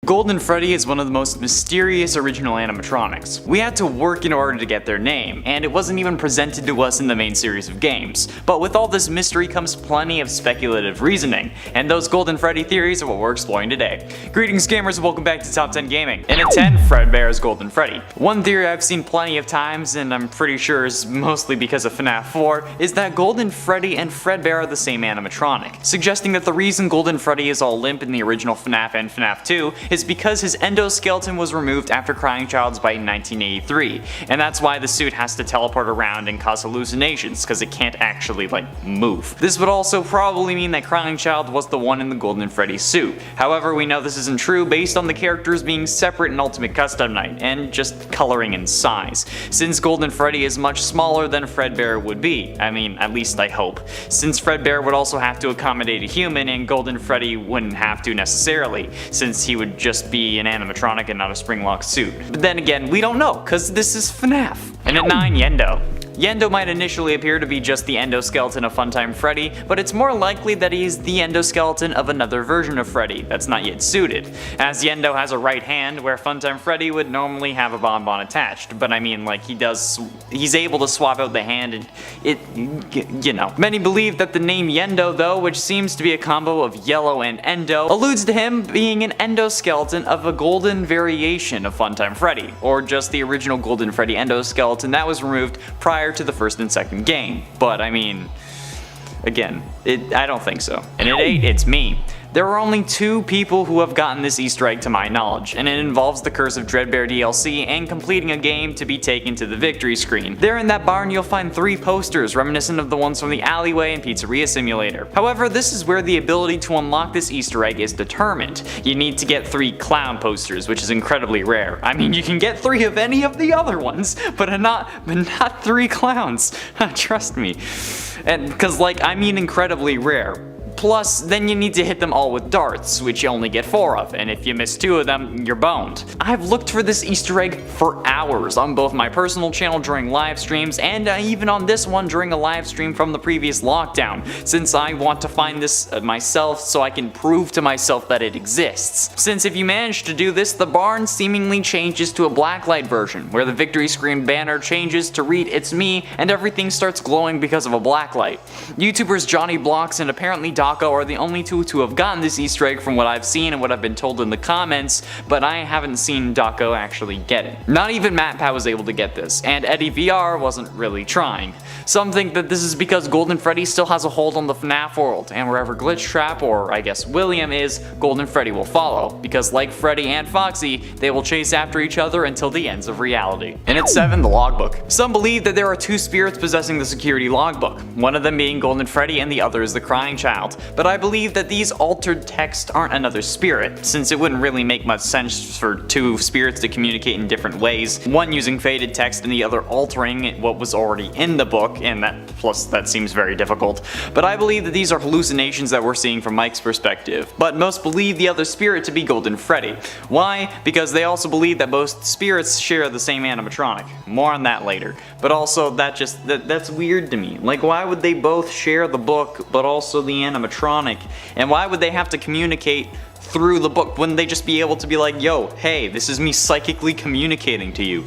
Golden Freddy is one of the most mysterious original animatronics. We had to work in order to get their name, and it wasn't even presented to us in the main series of games. But with all this mystery comes plenty of speculative reasoning, and those Golden Freddy theories are what we're exploring today. Greetings gamers and welcome back to Top 10 Gaming. And at 10, Fredbear's Golden Freddy. One theory I've seen plenty of times, and I'm pretty sure is mostly because of FNAF 4, is that Golden Freddy and Fredbear are the same animatronic, suggesting that the reason Golden Freddy is all limp in the original FNAF and FNAF 2 is because his endoskeleton was removed after Crying Child's bite in 1983, and that's why the suit has to teleport around and cause hallucinations, because it can't actually, move. This would also probably mean that Crying Child was the one in the Golden Freddy suit. However, we know this isn't true based on the characters being separate in Ultimate Custom Night, and just coloring and size, since Golden Freddy is much smaller than Fredbear would be. I mean, at least I hope. Since Fredbear would also have to accommodate a human, and Golden Freddy wouldn't have to necessarily, since he would just be an animatronic and not a spring-locked suit. But then again, we don't know, cause this is FNAF. And at 9, Yendo. Yendo might initially appear to be just the endoskeleton of Funtime Freddy, but it's more likely that he's the endoskeleton of another version of Freddy that's not yet suited, as Yendo has a right hand where Funtime Freddy would normally have a bonbon attached, but I mean he's able to swap out the hand and you know. Many believe that the name Yendo though, which seems to be a combo of yellow and endo, alludes to him being an endoskeleton of a golden variation of Funtime Freddy, or just the original Golden Freddy endoskeleton that was removed prior to the first and second game. But I mean, again, I don't think so. And at 8, it's me. There are only 2 people who have gotten this Easter egg to my knowledge, and it involves the Curse of Dreadbear DLC and completing a game to be taken to the victory screen. There in that barn you'll find 3 posters reminiscent of the ones from the alleyway and Pizzeria Simulator. However, this is where the ability to unlock this Easter egg is determined. You need to get 3 clown posters, which is incredibly rare. I mean, you can get 3 of any of the other ones, but not 3 clowns. Trust me. And cause I mean incredibly rare. Plus, then you need to hit them all with darts, which you only get 4 of, and if you miss 2 of them, you're boned. I've looked for this Easter egg for hours on both my personal channel during live streams, and even on this one during a live stream from the previous lockdown, since I want to find this myself so I can prove to myself that it exists. Since if you manage to do this, the barn seemingly changes to a blacklight version, where the victory screen banner changes to read "It's me," and everything starts glowing because of a blacklight. YouTubers Johnny Blocks and apparently Daco are the only 2 to have gotten this Easter egg from what I've seen and what I've been told in the comments, but I haven't seen Daco actually get it. Not even MatPat was able to get this, and Eddie VR wasn't really trying. Some think that this is because Golden Freddy still has a hold on the FNAF world, and wherever Glitch Trap, or I guess William is, Golden Freddy will follow, because like Freddy and Foxy, they will chase after each other until the ends of reality. And at 7, the logbook. Some believe that there are 2 spirits possessing the security logbook, one of them being Golden Freddy and the other is the Crying Child. But I believe that these altered texts aren't another spirit, since it wouldn't really make much sense for 2 spirits to communicate in different ways, one using faded text and the other altering what was already in the book, and that seems very difficult. But I believe that these are hallucinations that we're seeing from Mike's perspective, but most believe the other spirit to be Golden Freddy. Why? Because they also believe that both spirits share the same animatronic. More on that later. But also, that's weird to me. Why would they both share the book, but also the animatronic? And why would they have to communicate through the book? Wouldn't they just be able to be like, yo, hey, this is me psychically communicating to you?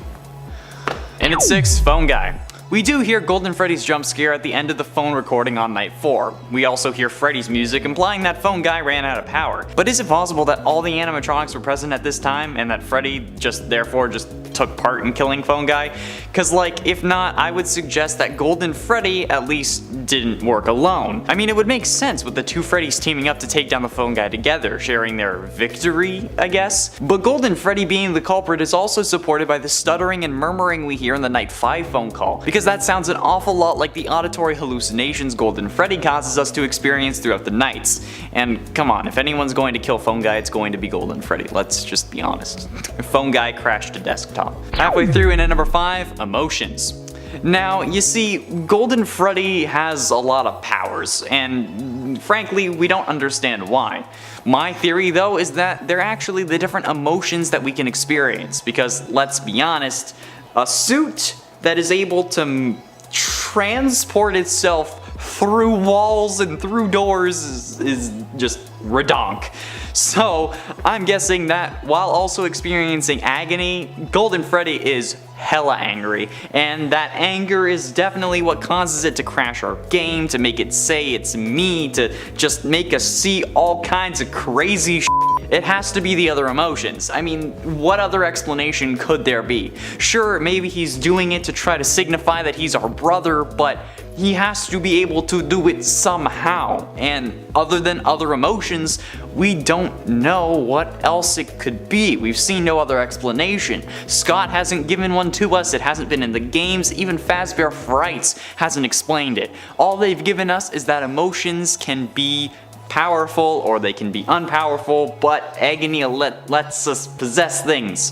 And at 6, Phone Guy. We do hear Golden Freddy's jump scare at the end of the phone recording on night 4. We also hear Freddy's music implying that Phone Guy ran out of power. But is it possible that all the animatronics were present at this time and that Freddy therefore just took part in killing Phone Guy? Cause if not, I would suggest that Golden Freddy at least didn't work alone. I mean, it would make sense with the 2 Freddys teaming up to take down the Phone Guy together, sharing their victory, I guess. But Golden Freddy being the culprit is also supported by the stuttering and murmuring we hear in the night 5 phone call, because that sounds an awful lot like the auditory hallucinations Golden Freddy causes us to experience throughout the nights. And come on, if anyone's going to kill Phone Guy, it's going to be Golden Freddy, let's just be honest. Phone Guy crashed a desktop. Halfway through, and at number 5, emotions. Now, you see, Golden Freddy has a lot of powers, and frankly, we don't understand why. My theory, though, is that they're actually the different emotions that we can experience, because let's be honest, a suit that is able to transport itself through walls and through doors is just redonk. So I'm guessing that while also experiencing agony, Golden Freddy is hella angry, and that anger is definitely what causes it to crash our game, to make it say it's me, to just make us see all kinds of crazy shit. It has to be the other emotions. I mean, what other explanation could there be? Sure, maybe he's doing it to try to signify that he's our brother, but he has to be able to do it somehow. And other than other emotions, we don't know what else it could be. We've seen no other explanation. Scott hasn't given one to us, it hasn't been in the games, even Fazbear Frights hasn't explained it. All they've given us is that emotions can be powerful or they can be unpowerful, but agony lets us possess things.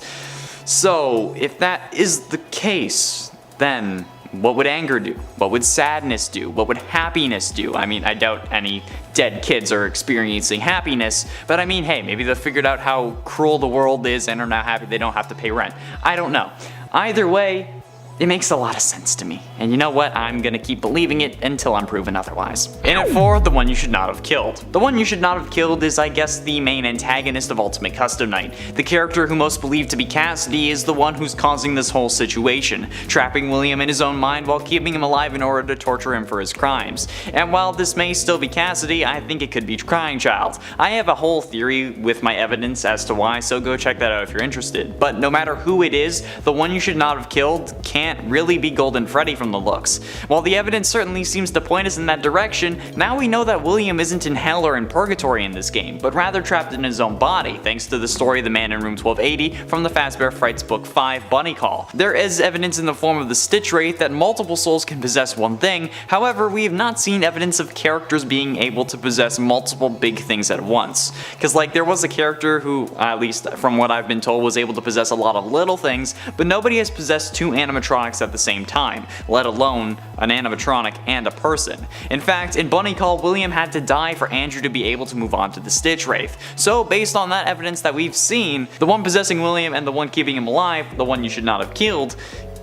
So if that is the case, then what would anger do? What would sadness do? What would happiness do? I mean, I doubt any dead kids are experiencing happiness, but I mean, hey, maybe they figured out how cruel the world is and are now happy they don't have to pay rent. I don't know. Either way, it makes a lot of sense to me, and you know what, I'm gonna keep believing it until I'm proven otherwise. In at 4, the one you should not have killed. The one you should not have killed is, I guess, the main antagonist of Ultimate Custom Night. The character who most believed to be Cassidy is the one who's causing this whole situation, trapping William in his own mind while keeping him alive in order to torture him for his crimes. And while this may still be Cassidy, I think it could be Crying Child. I have a whole theory with my evidence as to why, so go check that out if you're interested. But no matter who it is, the one you should not have killed can't really be Golden Freddy from the looks. While the evidence certainly seems to point us in that direction, now we know that William isn't in hell or in purgatory in this game, but rather trapped in his own body, thanks to the story of the man in room 1280 from the Fazbear Frights book 5 Bunny Call. There is evidence in the form of the Stitch Wraith that multiple souls can possess one thing, however we have not seen evidence of characters being able to possess multiple big things at once. Cause like there was a character who, at least from what I've been told, was able to possess a lot of little things, but nobody has possessed 2 animatronics at the same time, let alone an animatronic and a person. In fact, in Bunny Call, William had to die for Andrew to be able to move on to the Stitch Wraith. So based on that evidence that we've seen, the one possessing William and the one keeping him alive, the one you should not have killed,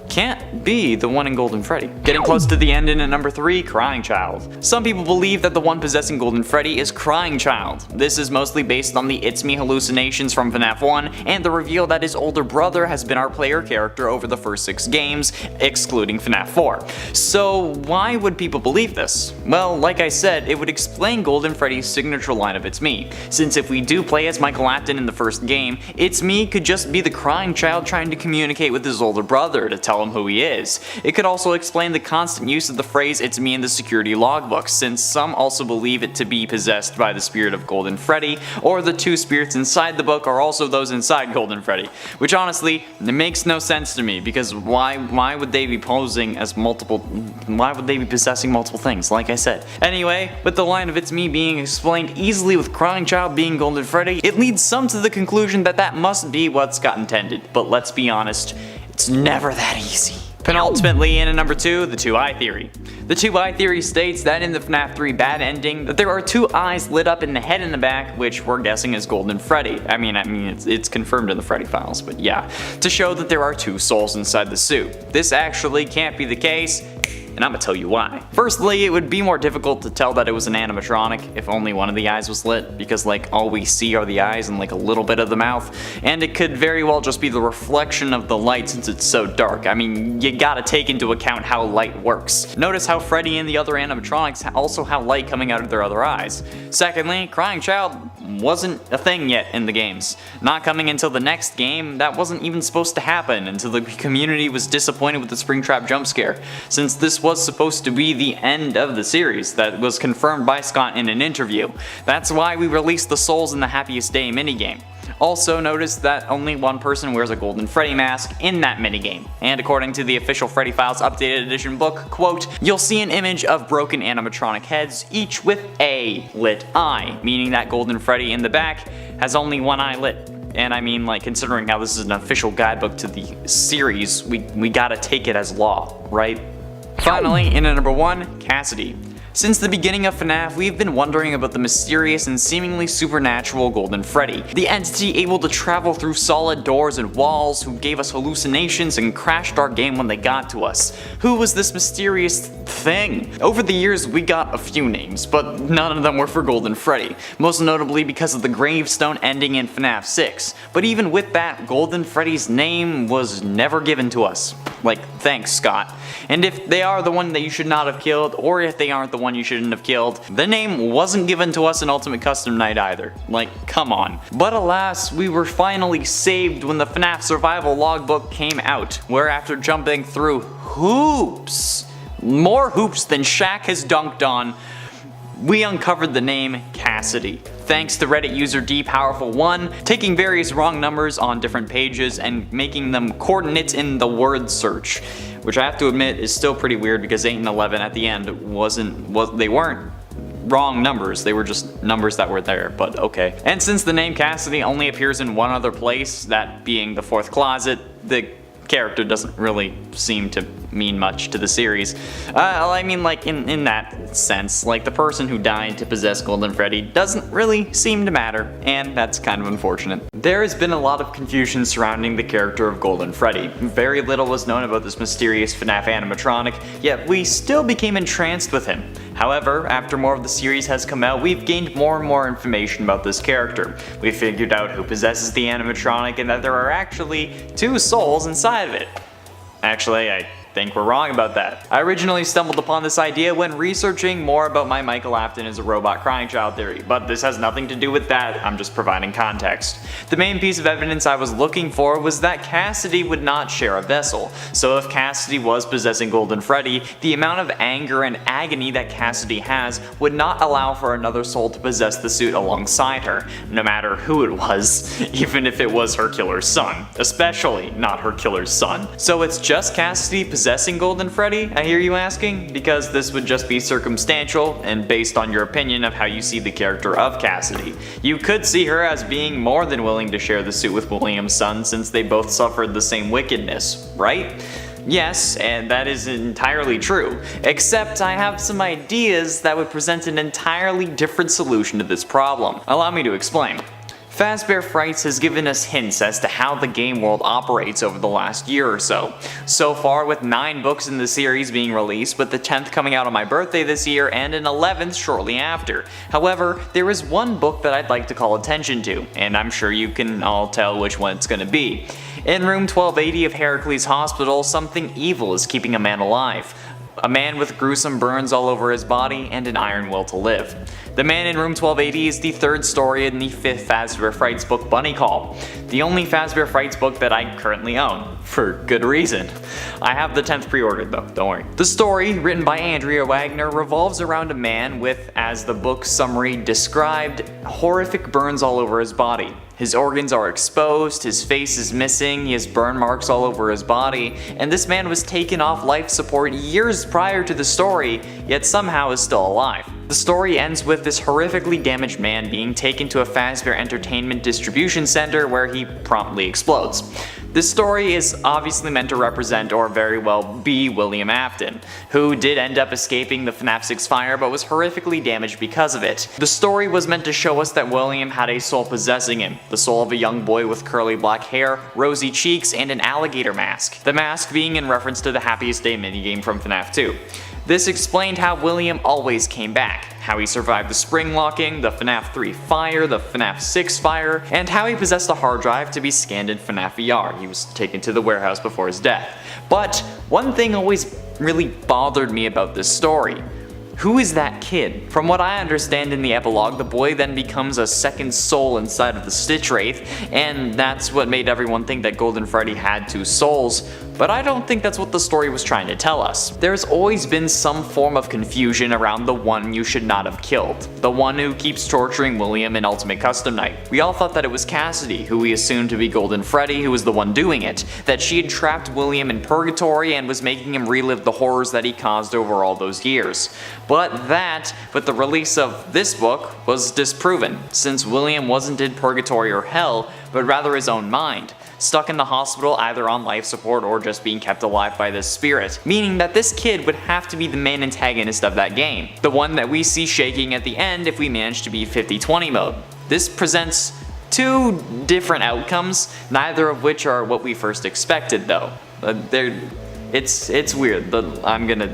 can't be the one in Golden Freddy. Getting close to the end in at number 3, Crying Child. Some people believe that the one possessing Golden Freddy is Crying Child. This is mostly based on the It's Me hallucinations from FNAF 1 and the reveal that his older brother has been our player character over the first 6 games, excluding FNAF 4. So why would people believe this? Well, like I said, it would explain Golden Freddy's signature line of It's Me, since if we do play as Michael Apton in the first game, It's Me could just be the Crying Child trying to communicate with his older brother to tell him who he is. It could also explain the constant use of the phrase "It's me" in the security logbook, since some also believe it to be possessed by the spirit of Golden Freddy, or the 2 spirits inside the book are also those inside Golden Freddy. Which honestly, it makes no sense to me, because why would they be posing as multiple, why would they be possessing multiple things, like I said. Anyway, with the line of "It's me" being explained easily with Crying Child being Golden Freddy, it leads some to the conclusion that that must be what Scott intended, but let's be honest, it's never that easy. Penultimately, in at number 2, the 2-eye theory. The 2-eye theory states that in the FNAF 3 bad ending, that there are 2 eyes lit up in the head and the back, which we're guessing is Golden Freddy. I mean, it's confirmed in the Freddy files, but yeah, to show that there are 2 souls inside the suit. This actually can't be the case, and I'm gonna tell you why. Firstly, it would be more difficult to tell that it was an animatronic if only one of the eyes was lit, because like all we see are the eyes and like a little bit of the mouth, and it could very well just be the reflection of the light since it's so dark. I mean, you gotta take into account how light works. Notice how Freddy and the other animatronics also have light coming out of their other eyes. Secondly, Crying Child wasn't a thing yet in the games. Not coming until the next game, that wasn't even supposed to happen until the community was disappointed with the Springtrap jump scare, since this was supposed to be the end of the series that was confirmed by Scott in an interview. That's why we released the Souls in the Happiest Day minigame. Also notice that only one person wears a Golden Freddy mask in that minigame, and according to the official Freddy Files Updated Edition book, quote, "You'll see an image of broken animatronic heads, each with a lit eye," meaning that Golden Freddy in the back has only one eye lit. And I mean, like, considering how this is an official guidebook to the series, we gotta take it as law, right? Finally, in at number 1, Cassidy. Since the beginning of FNAF, we've been wondering about the mysterious and seemingly supernatural Golden Freddy, the entity able to travel through solid doors and walls, who gave us hallucinations and crashed our game when they got to us. Who was this mysterious thing? Over the years, we got a few names, but none of them were for Golden Freddy, most notably because of the gravestone ending in FNAF 6. But even with that, Golden Freddy's name was never given to us. Like, thanks, Scott. And if they are the one that you should not have killed, or if they aren't the one you shouldn't have killed, the name wasn't given to us in Ultimate Custom Night either. Like, come on. But alas, we were finally saved when the FNAF Survival Logbook came out, where after jumping through hoops, more hoops than Shaq has dunked on, we uncovered the name Cassidy. Thanks to Reddit user DPowerful1 taking various wrong numbers on different pages and making them coordinates in the word search, which I have to admit is still pretty weird because 8 and 11 at the end they weren't wrong numbers, they were just numbers that were there, but okay. And since the name Cassidy only appears in one other place, that being the fourth closet, the character doesn't really seem to mean much to the series. I mean, like, in that sense, like, the person who died to possess Golden Freddy doesn't really seem to matter, and that's kind of unfortunate. There has been a lot of confusion surrounding the character of Golden Freddy. Very little was known about this mysterious FNAF animatronic, yet we still became entranced with him. However, after more of the series has come out, we've gained more and more information about this character. We figured out who possesses the animatronic and that there are actually 2 souls inside of it. Actually, I think we're wrong about that. I originally stumbled upon this idea when researching more about my Michael Afton is a robot crying child theory, but this has nothing to do with that, I'm just providing context. The main piece of evidence I was looking for was that Cassidy would not share a vessel, so if Cassidy was possessing Golden Freddy, the amount of anger and agony that Cassidy has would not allow for another soul to possess the suit alongside her, no matter who it was, even if it was her killer's son, especially not her killer's son. So it's just Cassidy possessing Golden Freddy, I hear you asking? Because this would just be circumstantial and based on your opinion of how you see the character of Cassidy. You could see her as being more than willing to share the suit with William's son since they both suffered the same wickedness, right? Yes, and that is entirely true, except I have some ideas that would present an entirely different solution to this problem. Allow me to explain. Fazbear Frights has given us hints as to how the game world operates over the last year or so. So far, with 9 books in the series being released, with the 10th coming out on my birthday this year and an 11th shortly after. However, there is one book that I'd like to call attention to, and I'm sure you can all tell which one it's gonna be. In room 1280 of Heracles Hospital, something evil is keeping a man alive. A man with gruesome burns all over his body and an iron will to live. The man in room 1280 is the 3rd story in the 5th Fazbear Frights book, Bunny Call, the only Fazbear Frights book that I currently own, for good reason. I have the 10th pre-ordered though, don't worry. The story, written by Andrea Wagner, revolves around a man with, as the book summary described, horrific burns all over his body. His organs are exposed, his face is missing, he has burn marks all over his body, and this man was taken off life support years prior to the story, yet somehow is still alive. The story ends with this horrifically damaged man being taken to a Fazbear Entertainment distribution center where he promptly explodes. This story is obviously meant to represent, or very well be, William Afton, who did end up escaping the FNAF 6 fire but was horrifically damaged because of it. The story was meant to show us that William had a soul possessing him, the soul of a young boy with curly black hair, rosy cheeks, and an alligator mask. The mask being in reference to the Happiest Day minigame from FNAF 2. This explained how William always came back, how he survived the spring locking, the FNAF 3 fire, the FNAF 6 fire, and how he possessed a hard drive to be scanned in FNAF VR. He was taken to the warehouse before his death. But one thing always really bothered me about this story. Who is that kid? From what I understand in the epilogue, the boy then becomes a second soul inside of the Stitch Wraith, and that's what made everyone think that Golden Freddy had 2 souls, but I don't think that's what the story was trying to tell us. There's always been some form of confusion around the one you should not have killed, the one who keeps torturing William in Ultimate Custom Night. We all thought that it was Cassidy, who we assumed to be Golden Freddy, who was the one doing it, that she had trapped William in purgatory and was making him relive the horrors that he caused over all those years. But that, with the release of this book, was disproven, since William wasn't in purgatory or hell, but rather his own mind. stuck in the hospital either on life support or just being kept alive by this spirit, meaning that this kid would have to be the main antagonist of that game, the one that we see shaking at the end if we manage to beat 50-20 mode. This presents two different outcomes, neither of which are what we first expected though. It's weird, but I'm gonna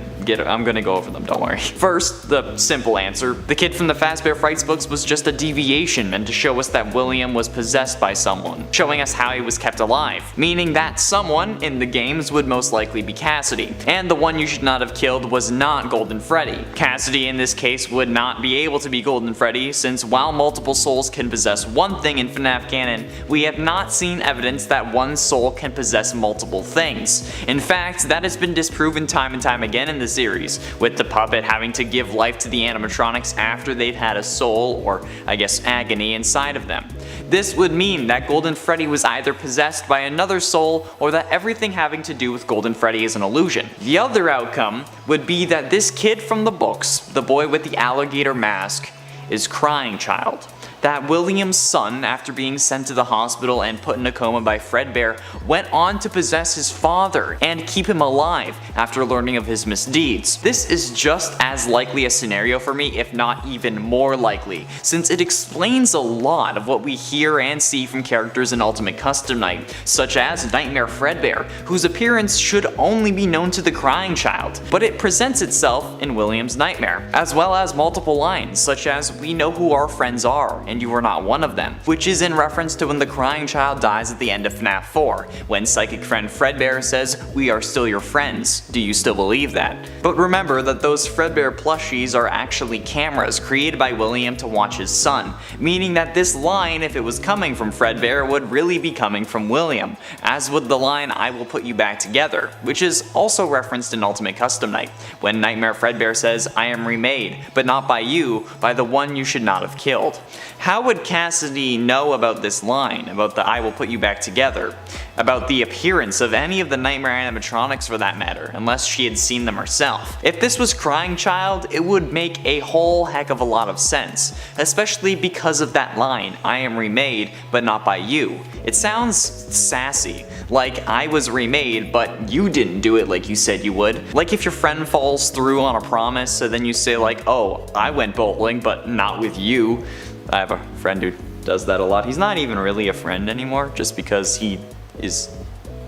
go over them, don't worry. First, the simple answer. The kid from the Fazbear Frights books was just a deviation meant to show us that William was possessed by someone, showing us how he was kept alive, meaning that someone in the games would most likely be Cassidy, and the one you should not have killed was not Golden Freddy. Cassidy in this case would not be able to be Golden Freddy, since while multiple souls can possess one thing in FNAF canon, we have not seen evidence that one soul can possess multiple things. In fact, that has been disproven time and time again in the series, with the puppet having to give life to the animatronics after they've had a soul, or I guess agony, inside of them. This would mean that Golden Freddy was either possessed by another soul, or that everything having to do with Golden Freddy is an illusion. The other outcome would be that this kid from the books, the boy with the alligator mask, is Crying Child. That William's son, after being sent to the hospital and put in a coma by Fredbear, went on to possess his father and keep him alive after learning of his misdeeds. This is just as likely a scenario for me, if not even more likely, since it explains a lot of what we hear and see from characters in Ultimate Custom Night, such as Nightmare Fredbear, whose appearance should only be known to the Crying Child, but it presents itself in William's nightmare, as well as multiple lines, such as "We know who our friends are, and you are not one of them," which is in reference to when the Crying Child dies at the end of FNAF 4, when psychic friend Fredbear says, "We are still your friends, do you still believe that?" But remember that those Fredbear plushies are actually cameras created by William to watch his son, meaning that this line, if it was coming from Fredbear, would really be coming from William, as would the line "I will put you back together," which is also referenced in Ultimate Custom Night, when Nightmare Fredbear says, "I am remade, but not by you, by the one you should not have killed." How would Cassidy know about this line, about the "I will put you back together," about the appearance of any of the Nightmare animatronics for that matter, unless she had seen them herself? If this was Crying Child, it would make a whole heck of a lot of sense, especially because of that line, "I am remade, but not by you." It sounds sassy, like I was remade, but you didn't do it like you said you would. Like if your friend falls through on a promise, so then you say like, "Oh, I went bowling, but not with you." I have a friend who does that a lot. He's not even really a friend anymore, just because he is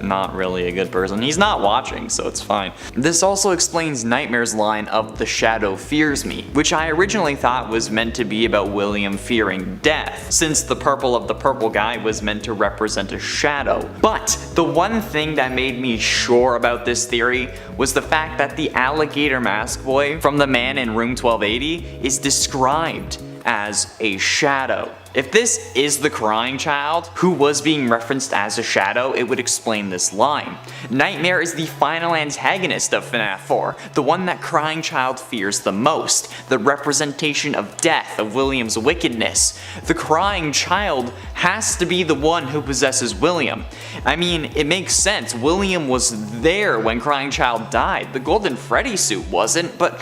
not really a good person. He's not watching, so it's fine. This also explains Nightmare's line of "the shadow fears me," which I originally thought was meant to be about William fearing death, since the purple of the purple guy was meant to represent a shadow. But the one thing that made me sure about this theory was the fact that the alligator mask boy from the man in room 1280 is described as a shadow. If this is the Crying Child, who was being referenced as a shadow, it would explain this line. Nightmare is the final antagonist of FNAF 4, the one that Crying Child fears the most, the representation of death, of William's wickedness. The Crying Child has to be the one who possesses William. I mean, it makes sense, William was there when Crying Child died. The Golden Freddy suit wasn't, but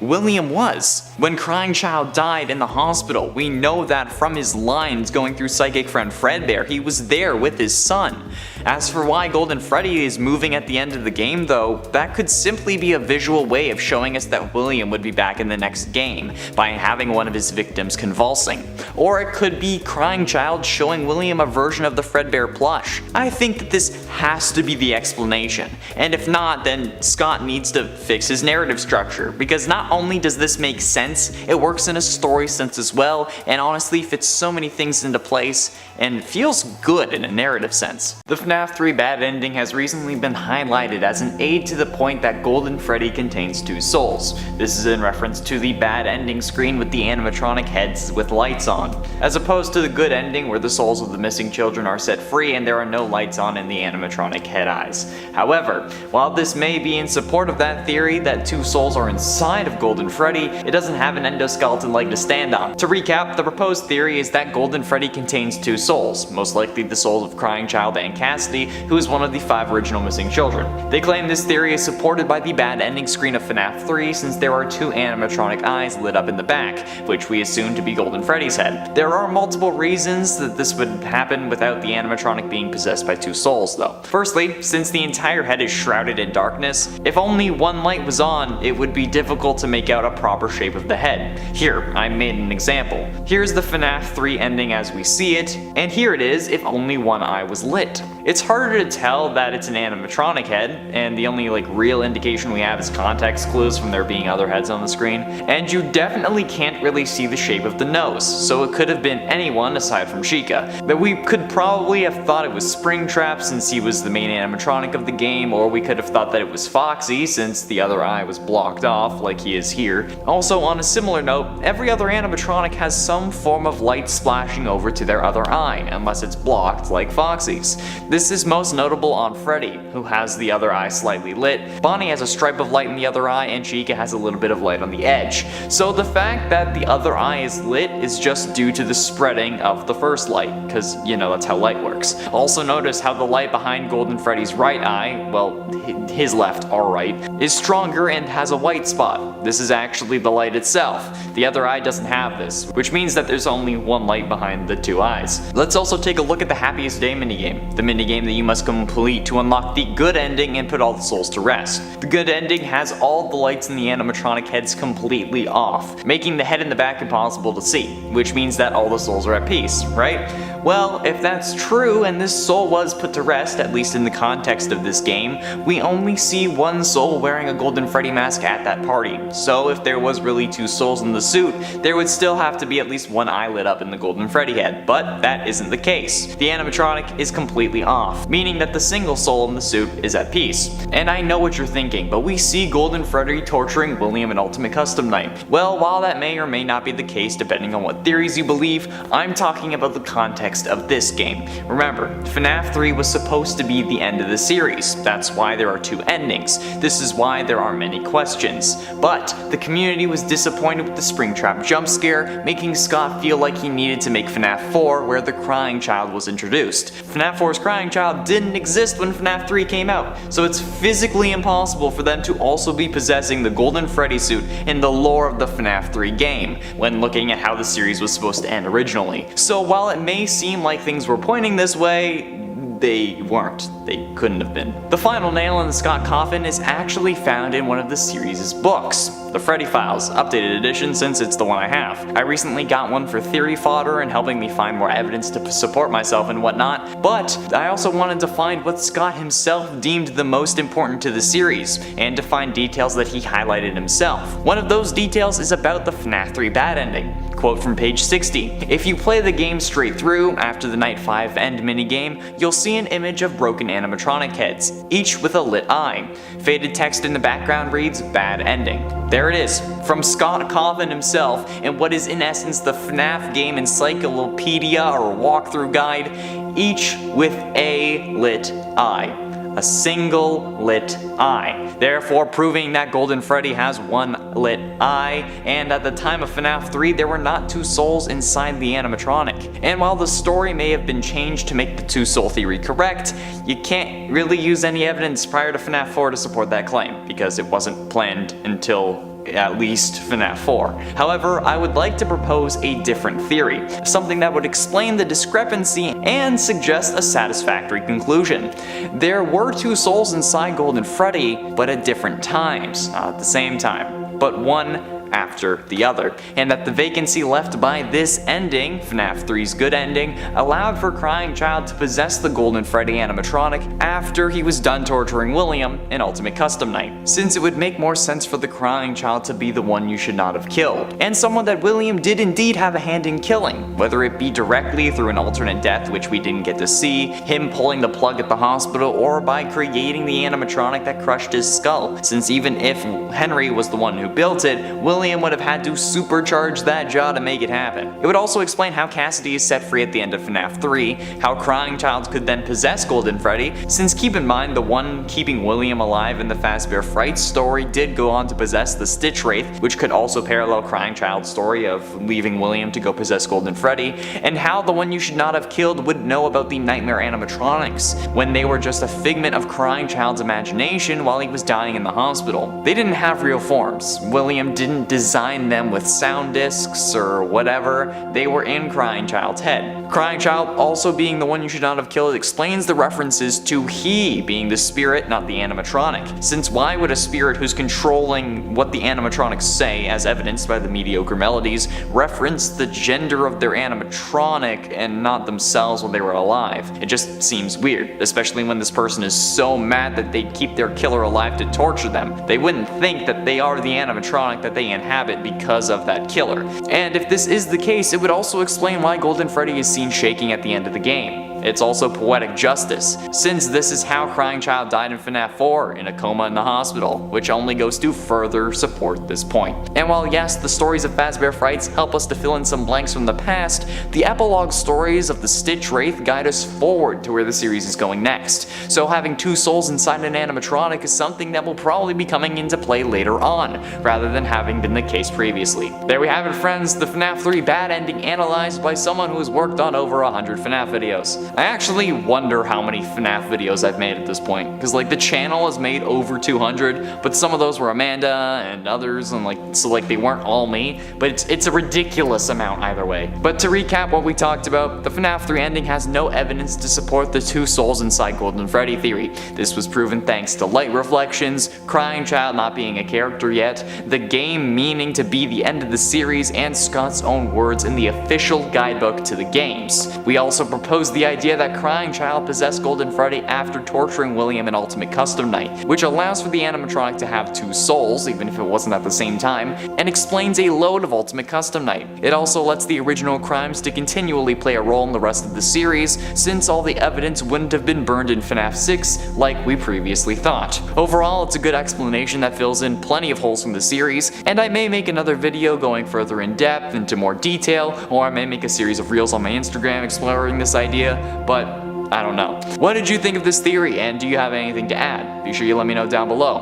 William was. When Crying Child died in the hospital, we know that from his lines going through psychic friend Fredbear, he was there with his son. As for why Golden Freddy is moving at the end of the game though, that could simply be a visual way of showing us that William would be back in the next game, by having one of his victims convulsing. Or it could be Crying Child showing William a version of the Fredbear plush. I think that this has to be the explanation, and if not, then Scott needs to fix his narrative structure, because not only does this make sense, it works in a story sense as well, and honestly fits so many things into place, and feels good in a narrative sense. The FNAF 3 bad ending has recently been highlighted as an aid to the point that Golden Freddy contains two souls. This is in reference to the bad ending screen with the animatronic heads with lights on, as opposed to the good ending where the souls of the missing children are set free and there are no lights on in the animatronic head eyes. However, while this may be in support of that theory that two souls are inside of Golden Freddy, it doesn't have an endoskeleton leg to stand on. To recap, the proposed theory is that Golden Freddy contains two souls, most likely the souls of Crying Child and Cassidy, who is one of the 5 original missing children. They claim this theory is supported by the bad ending screen of FNAF 3 since there are 2 animatronic eyes lit up in the back, which we assume to be Golden Freddy's head. There are multiple reasons that this would happen without the animatronic being possessed by 2 souls though. Firstly, since the entire head is shrouded in darkness, if only one light was on, it would be difficult to make out a proper shape of the head. Here, I made an example. Here's the FNAF 3 ending as we see it, and here it is if only one eye was lit. It's harder to tell that it's an animatronic head, and the only real indication we have is context clues from there being other heads on the screen, and you definitely can't really see the shape of the nose, so it could have been anyone aside from Chica. But we could probably have thought it was Springtrap since he was the main animatronic of the game, or we could have thought that it was Foxy since the other eye was blocked off like he is here. Also, on a similar note, every other animatronic has some form of light splashing over to their other eye, unless it's blocked like Foxy's. This is most notable on Freddy, who has the other eye slightly lit, Bonnie has a stripe of light in the other eye, and Chica has a little bit of light on the edge. So the fact that the other eye is lit is just due to the spreading of the first light, because that's how light works. Also notice how the light behind Golden Freddy's right eye, well, his left, our right, is stronger and has a white spot. This is actually the light itself. The other eye doesn't have this, which means that there's only one light behind the 2 eyes. Let's also take a look at the Happiest Day minigame, the minigame that you must complete to unlock the good ending and put all the souls to rest. The good ending has all the lights in the animatronic heads completely off, making the head in the back impossible to see, which means that all the souls are at peace, right? Well, if that's true and this soul was put to rest, at least in the context of this game, we only see one soul wearing a Golden Freddy mask at that party. So if there was really 2 souls in the suit, there would still have to be at least one eye lit up in the Golden Freddy head, but that isn't the case. The animatronic is completely off, meaning that the single soul in the suit is at peace. And I know what you're thinking, but we see Golden Freddy torturing William in Ultimate Custom Night. Well, while that may or may not be the case depending on what theories you believe, I'm talking about the context of this game. Remember, FNAF 3 was supposed to be the end of the series. That's why there are 2 endings. This is why there are many questions. But the community was disappointed with the Springtrap jump scare, making Scott feel like he needed to make FNAF 4 where the Crying Child was introduced. FNAF 4's Crying Child didn't exist when FNAF 3 came out, so it's physically impossible for them to also be possessing the Golden Freddy suit in the lore of the FNAF 3 game, when looking at how the series was supposed to end originally. So while it may seem like things were pointing this way, they weren't. They couldn't have been. The final nail in the Scott coffin is actually found in one of the series' books, the Freddy Files, updated edition since it's the one I have. I recently got one for theory fodder and helping me find more evidence to support myself and whatnot, but I also wanted to find what Scott himself deemed the most important to the series, and to find details that he highlighted himself. One of those details is about the FNAF 3 bad ending. Quote from page 60, "If you play the game straight through, after the Night 5 end minigame, you'll see an image of broken animatronic heads, each with a lit eye. Faded text in the background reads, 'Bad ending.'" There it is, from Scott Coffin himself, in what is in essence the FNAF game encyclopedia or walkthrough guide, each with a lit eye. A single lit eye, therefore proving that Golden Freddy has one lit eye, and at the time of FNAF 3 there were not 2 souls inside the animatronic. And while the story may have been changed to make the 2 soul theory correct, you can't really use any evidence prior to FNAF 4 to support that claim, because it wasn't planned until at least FNAF 4. However, I would like to propose a different theory, something that would explain the discrepancy and suggest a satisfactory conclusion. There were 2 souls inside Golden Freddy, but at different times, not at the same time, but one after the other, and that the vacancy left by this ending, FNAF 3's good ending, allowed for Crying Child to possess the Golden Freddy animatronic after he was done torturing William in Ultimate Custom Night, since it would make more sense for the Crying Child to be the one you should not have killed, and someone that William did indeed have a hand in killing, whether it be directly through an alternate death which we didn't get to see, him pulling the plug at the hospital, or by creating the animatronic that crushed his skull, since even if Henry was the one who built it, William William would have had to supercharge that jaw to make it happen. It would also explain how Cassidy is set free at the end of FNAF 3, how Crying Child could then possess Golden Freddy, since keep in mind the one keeping William alive in the Fazbear Fright story did go on to possess the Stitch Wraith, which could also parallel Crying Child's story of leaving William to go possess Golden Freddy, and how the one you should not have killed would know about the nightmare animatronics, when they were just a figment of Crying Child's imagination while he was dying in the hospital. They didn't have real forms. William didn't design them with sound discs or whatever, they were in Crying Child's head. Crying Child also being the one you should not have killed explains the references to he being the spirit, not the animatronic, since why would a spirit who's controlling what the animatronics say, as evidenced by the mediocre melodies, reference the gender of their animatronic and not themselves when they were alive? It just seems weird, especially when this person is so mad that they'd keep their killer alive to torture them. They wouldn't think that they are the animatronic that they inhabit because of that killer. And if this is the case, it would also explain why Golden Freddy is seen shaking at the end of the game. It's also poetic justice, since this is how Crying Child died in FNAF 4, in a coma in the hospital, which only goes to further support this point. And while yes, the stories of Fazbear Frights help us to fill in some blanks from the past, the epilogue stories of the Stitch Wraith guide us forward to where the series is going next. So having two souls inside an animatronic is something that will probably be coming into play later on, rather than having been the case previously. There we have it, friends, the FNAF 3 bad ending analyzed by someone who has worked on over 100 FNAF videos. I actually wonder how many FNAF videos I've made at this point, because like the channel has made over 200, but some of those were Amanda and others, and so they weren't all me, but it's a ridiculous amount either way. But to recap what we talked about, the FNAF 3 ending has no evidence to support the two souls inside Golden Freddy theory. This was proven thanks to light reflections, Crying Child not being a character yet, the game meaning to be the end of the series, and Scott's own words in the official guidebook to the games. We also proposed the idea that Crying Child possessed Golden Freddy after torturing William in Ultimate Custom Night, which allows for the animatronic to have two souls, even if it wasn't at the same time, and explains a load of Ultimate Custom Night. It also lets the original crimes to continually play a role in the rest of the series, since all the evidence wouldn't have been burned in FNAF 6 like we previously thought. Overall, it's a good explanation that fills in plenty of holes from the series, and I may make another video going further in depth into more detail, or I may make a series of reels on my Instagram exploring this idea, but I don't know. What did you think of this theory, and do you have anything to add? Be sure you let me know down below.